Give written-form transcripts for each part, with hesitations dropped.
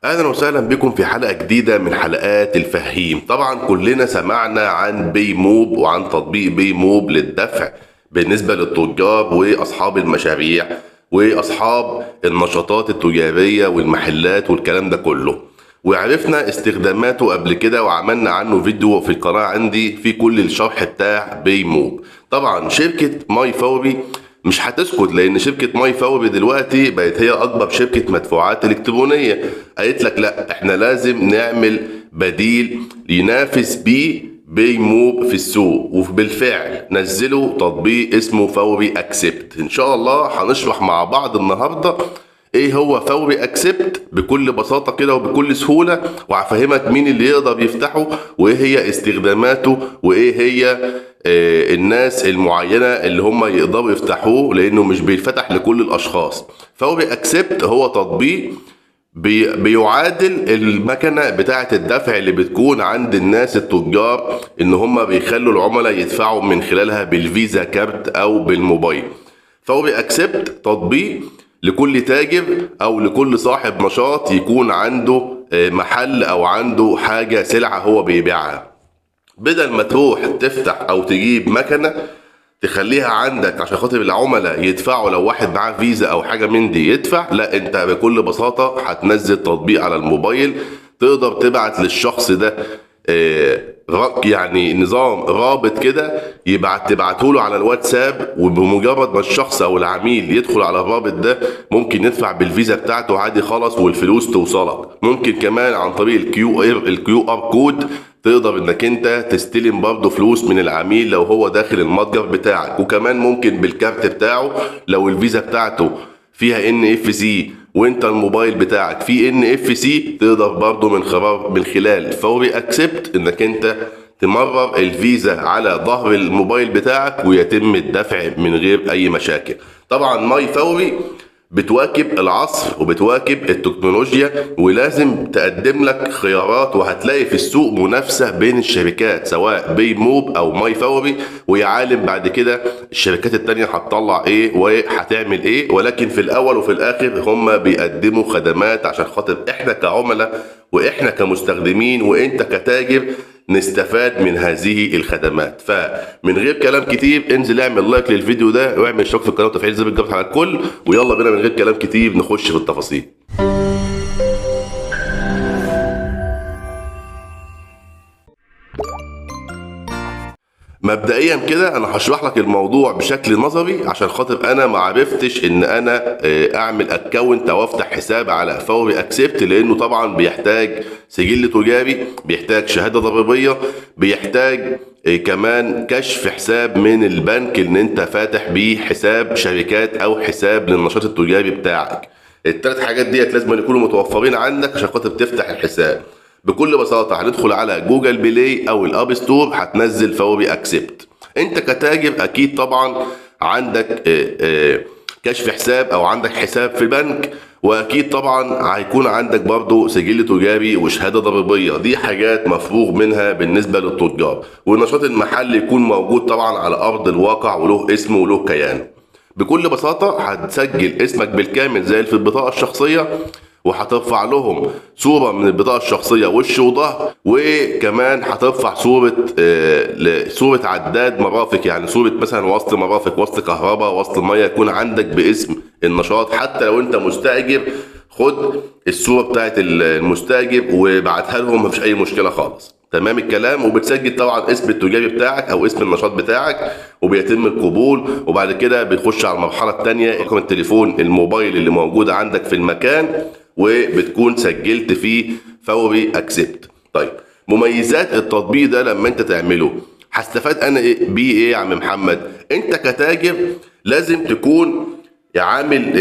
اهلا وسهلا بكم في حلقة جديدة من حلقات الفهيم. طبعا كلنا سمعنا عن بيموب وعن تطبيق بيموب للدفع بالنسبة للتجار واصحاب المشاريع واصحاب النشاطات التجارية والمحلات والكلام ده كله، وعرفنا استخداماته قبل كده وعملنا عنه فيديو في القناة عندي في كل الشرح بتاع بيموب. طبعا شركة ماي فوري مش هتسكت، لان شركه ماي فوري دلوقتي بقت هي اكبر شركه مدفوعات الكترونيه. قالت لك لا، احنا لازم نعمل بديل ينافس بيه بيموب في السوق، وبالفعل نزلوا تطبيق اسمه فوري اكسبت. ان شاء الله هنشرح مع بعض النهارده ايه هو فوري اكسبت بكل بساطه كده وبكل سهوله، وهفهمك مين اللي يقدر يفتحه وايه هي استخداماته وايه هي الناس المعينه اللي هم يقدروا يفتحوه، لانه مش بيتفتح لكل الاشخاص. فوري اكسبت هو تطبيق بيعادل المكنه بتاعه الدفع اللي بتكون عند الناس التجار، ان هم بيخلوا العملاء يدفعوا من خلالها بالفيزا كارت او بالموبايل. فوري اكسبت تطبيق لكل تاجر او لكل صاحب نشاط يكون عنده محل او عنده حاجه سلعه هو بيبيعها. بدل ما تروح تفتح او تجيب مكنه تخليها عندك عشان خاطر العملاء يدفعوا، لو واحد معاه فيزا او حاجه من دي يدفع، لا، انت بكل بساطه هتنزل تطبيق على الموبايل تقدر تبعت للشخص ده يعني نظام رابط كده تبعته له على الواتساب، وبمجرد ما الشخص او العميل يدخل على الرابط ده ممكن يدفع بالفيزا بتاعته عادي خالص والفلوس توصلك. ممكن كمان عن طريق الكيو ار كود تقدر انك انت تستلم برضه فلوس من العميل لو هو داخل المتجر بتاعك، وكمان ممكن بالكارت بتاعه لو الفيزا بتاعته فيها NFC وانت الموبايل بتاعك فيه NFC، تقدر برضه من خلال فوري اكسبت انك انت تمرر الفيزا على ظهر الموبايل بتاعك ويتم الدفع من غير اي مشاكل. طبعا ماي فوري بتواكب العصر وبتواكب التكنولوجيا، ولازم تقدم لك خيارات، وهتلاقي في السوق منافسة بين الشركات سواء بيموب او ماي فوري، ويا عالم بعد كده الشركات التانية هتطلع ايه وهتعمل ايه. ولكن في الاول وفي الاخر هم بيقدموا خدمات عشان خاطر احنا كعملاء واحنا كمستخدمين وانت كتاجر نستفاد من هذه الخدمات. فمن غير كلام كتير انزل اعمل لايك للفيديو ده واعمل اشتراك في القناه وتفعيل زر الجرس على الكل، ويلا بينا من غير كلام كتير نخش في التفاصيل. مبدئيا كده انا هشرح لك الموضوع بشكل نظري عشان خاطر انا ما عرفتش ان انا اعمل اكونت او افتح حساب على فوري اكسبت، لانه طبعا بيحتاج سجل تجاري، بيحتاج شهاده ضريبيه، بيحتاج كمان كشف حساب من البنك ان انت فاتح بيه حساب شركات او حساب للنشاط التجاري بتاعك. الثلاث حاجات ديت لازم يكونوا متوفرين عندك عشان خاطر تفتح الحساب. بكل بساطة هندخل على جوجل بلاي او الاب ستور، هتنزل فوري اكسبت. انت كتاجر اكيد طبعا عندك كشف حساب او عندك حساب في بنك، واكيد طبعا هيكون عندك برضو سجل تجاري وشهادة ضريبية. دي حاجات مفروغ منها بالنسبة للتجار، والنشاط المحلي يكون موجود طبعا على ارض الواقع وله اسم وله كيان. بكل بساطة هتسجل اسمك بالكامل زي في البطاقة الشخصية، وهترفع لهم صورة من البطاقة الشخصية وش وظهر، وكمان هترفع صورة عداد مرافق، يعني صورة مثلا وصل مرافق، وصل كهرباء، وصل مية، يكون عندك باسم النشاط. حتى لو انت مستأجر خد الصورة بتاعت المستأجر وبعتها لهم، مفيش اي مشكلة خالص. تمام الكلام. وبتسجل طبعا اسم التجاري بتاعك او اسم النشاط بتاعك وبيتم القبول، وبعد كده بيخش على المرحله الثانيه رقم التليفون الموبايل اللي موجود عندك في المكان، وبتكون سجلت فيه فوري اكسبت. طيب، مميزات التطبيق ده لما انت تعمله هستفاد انا بيه ايه يا عم محمد؟ انت كتاجر لازم تكون عامل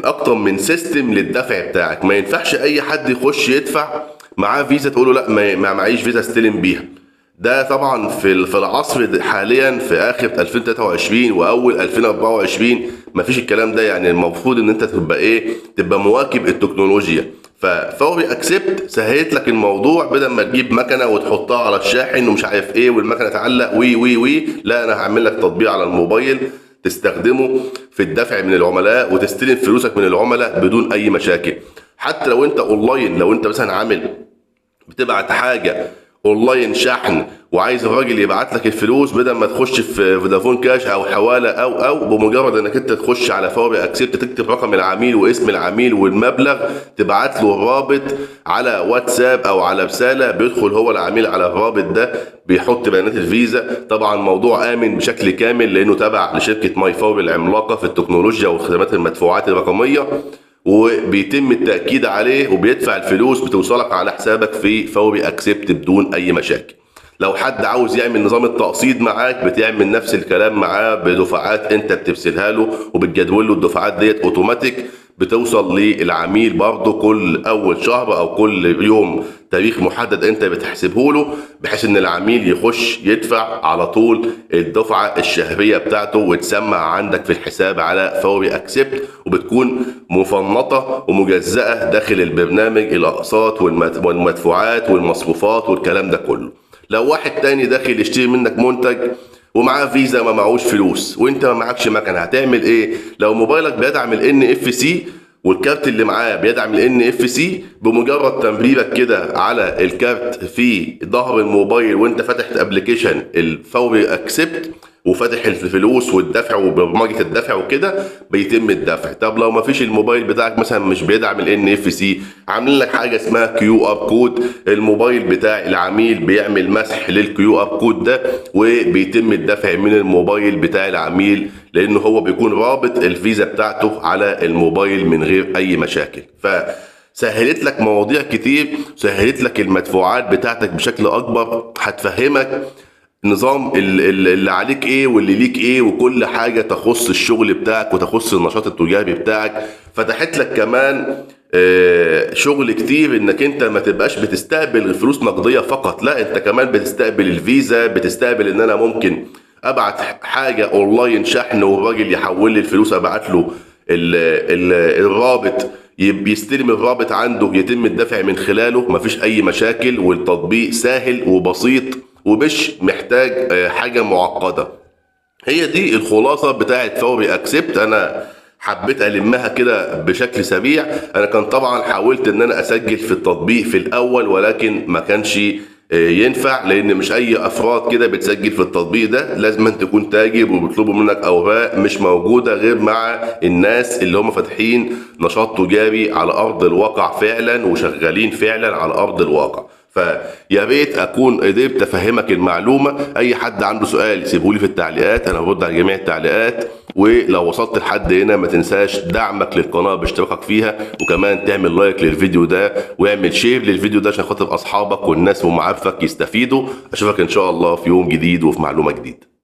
اكتر من سيستم للدفع بتاعك. ما ينفعش اي حد يخش يدفع معاه فيزا تقول له لا ما معيش فيزا استلم بيها. ده طبعا في العصر حاليا في اخر 2023 واول 2024 مفيش الكلام ده. يعني المفروض ان انت تبقى مواكب التكنولوجيا. ففوري اكسبت سهلت لك الموضوع، بدل ما تجيب مكنه وتحطها على الشاحن ومش عارف ايه والمكنه تعلق وي وي وي، لا، انا هعمل لك تطبيق على الموبايل تستخدمه في الدفع من العملاء وتستلم فلوسك من العملاء بدون اي مشاكل. حتى لو انت اونلاين، لو انت مثلا عامل بتبعت حاجه اونلاين شحن وعايز الراجل يبعت لك الفلوس، بدل ما تخش في فودافون كاش او حواله او بمجرد انك انت تخش على فوري اكسبت تكتب رقم العميل واسم العميل والمبلغ، تبعت له الرابط على واتساب او على رساله، بيدخل هو العميل على الرابط ده بيحط بيانات الفيزا. طبعا موضوع امن بشكل كامل لانه تابع لشركه ماي فوري العملاقه في التكنولوجيا وخدمات المدفوعات الرقميه، وبيتم التأكيد عليه وبيدفع الفلوس بتوصلك على حسابك في فوري اكسبت بدون اي مشاكل. لو حد عاوز يعمل نظام التقسيط معاك بتعمل نفس الكلام معاه بدفعات انت بترسلها له، وبتجدول له الدفعات ديت اوتوماتيك بتوصل للعميل برضه كل اول شهر او كل يوم تاريخ محدد انت بتحسبه له، بحيث ان العميل يخش يدفع على طول الدفعه الشهريه بتاعته وتسمع عندك في الحساب على فوري اكسبت، وبتكون مفنطه ومجزأه داخل البرنامج الاقساط والمدفوعات والمصروفات والكلام ده كله. لو واحد تاني داخل يشتري منك منتج ومعاه فيزا ما معهوش فلوس وانت ما معكش مكنه، هتعمل ايه؟ لو موبايلك بيدعم ال NFC والكارت اللي معاه بيدعم ال NFC، بمجرد تمريرك كده على الكارت في ظهر الموبايل وانت فاتح ابلكيشن الفوري اكسبت وفاتح الفلوس والدفع وبرمجه الدفع وكده بيتم الدفع. طب لو ما فيش الموبايل بتاعك مثلا مش بيدعم ال NFC، عاملين لك حاجه اسمها QR كود، الموبايل بتاع العميل بيعمل مسح للQR كود ده وبيتم الدفع من الموبايل بتاع العميل، لانه هو بيكون رابط الفيزا بتاعته على الموبايل من غير اي مشاكل. سهلت لك مواضيع كتير، سهلت لك المدفوعات بتاعتك بشكل اكبر، هتفهمك نظام اللي عليك ايه واللي ليك ايه وكل حاجة تخص الشغل بتاعك وتخص النشاط التجاري بتاعك. فتحت لك كمان شغل كتير، انك انت ما تبقاش بتستقبل الفلوس نقدية فقط، لا انت كمان بتستقبل الفيزا، بتستقبل ان انا ممكن ابعت حاجة اونلاين شحن والراجل يحول لي الفلوس، ابعت له الرابط بيستلم الرابط عنده يتم الدفع من خلاله، مفيش اي مشاكل، والتطبيق سهل وبسيط ومش محتاج حاجة معقدة. هي دي الخلاصة بتاعت فوري اكسبت. انا حبيت المها كده بشكل سريع. انا كان طبعا حاولت ان انا اسجل في التطبيق في الاول ولكن ما كانش ينفع، لان مش اي افراد كده بتسجل في التطبيق ده، لازم أن تكون تاجر وبيطلبوا منك اوراق مش موجوده غير مع الناس اللي هم فاتحين نشاط تجاري على ارض الواقع فعلا وشغالين فعلا على ارض الواقع. فيا ريت اكون قدرت افهمك المعلومه. اي حد عنده سؤال يسيبه لي في التعليقات، انا برد على جميع التعليقات. ولو وصلت لحد هنا ما تنساش دعمك للقناه باشتراكك فيها، وكمان تعمل لايك للفيديو ده واعمل شير للفيديو ده عشان خاطر اصحابك والناس ومعارفك يستفيدوا. اشوفك ان شاء الله في يوم جديد وفي معلومه جديده.